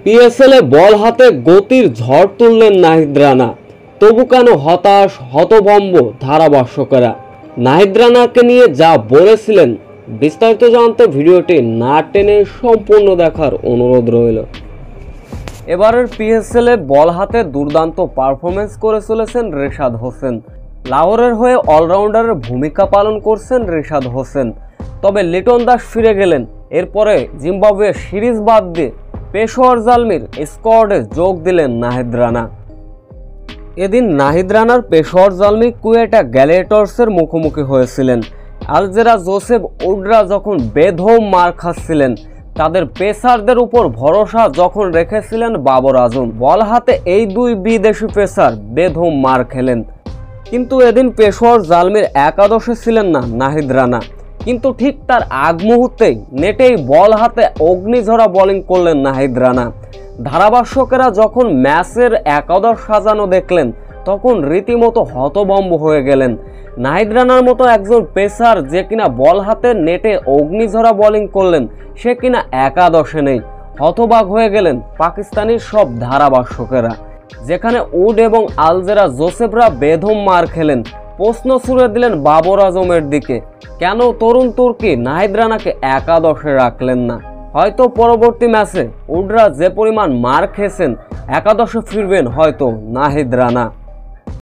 পিএসএলে বল হাতে গতির ঝড় তুললেন নাহিদ রানা। তবু কেন হতাশ হতভম্ব ধারাভাষ্যকারা? নাহিদ রানাকে নিয়ে যা বলেছিলেন বিস্তারিত জানতে ভিডিওটি না টেনে সম্পূর্ণ দেখার অনুরোধ রইল। এবারের পিএসএলে বল হাতে দুর্দান্ত পারফরমেন্স করে চলেছেন রেশাদ হোসেন। লাহোরের হয়ে অলরাউন্ডারের ভূমিকা পালন করছেন রেশাদ হোসেন। তবে লিটন দাস ফিরে গেলেন। এরপরে জিম্বাবুয়ে সিরিজ বাদ দিয়ে পেশোয়ার জালমির স্কোয়াডে যোগ দিলেন নাহিদ রানা। এদিন নাহিদ রানার পেশোয়ার জালমি কুয়েটা গ্যালেটর্সের মুখোমুখি হয়েছিলেন। আলজেরা জোসেফ উডরা যখন বেধম মার খাচ্ছিলেন, তাদের পেসারদের উপর ভরসা যখন রেখেছিলেন বাবর আজম, বল হাতে এই দুই বিদেশি পেসার বেধম মার খেলেন। কিন্তু এদিন পেশোয়ার জালমির একাদশে ছিলেন না নাহিদ রানা। কিন্তু ঠিক তার আগ মুহূর্তেই নেটেই বল হাতে অগ্নিঝরা বোলিং করলেন নাহিদ রানা। ধারাভাষ্যকেরা যখন ম্যাচের একাদশ সাজানো দেখলেন তখন রীতিমতো হতভম্ব হয়ে গেলেন। নাহিদ রানার মতো একজন পেসার যে কিনা বল হাতে নেটে অগ্নিঝরা বোলিং করলেন, সে কিনা একাদশে নেই। হতবাক হয়ে গেলেন পাকিস্তানি সব ধারাভাষ্যকেরা। যেখানে উড এবং আলজেরা জোসেফরা বেধম মার খেলেন, প্রশ্ন ছুড়ে দিলেন বাবর আজমের দিকে, কেন তরুণ তুর্কি নাহিদ রানাকে একাদশে রাখলেন না? হয়তো পরবর্তী ম্যাচে উডরা যে পরিমাণ মার খেয়েছেন, একাদশে ফিরবেন হয়তো নাহিদ রানা।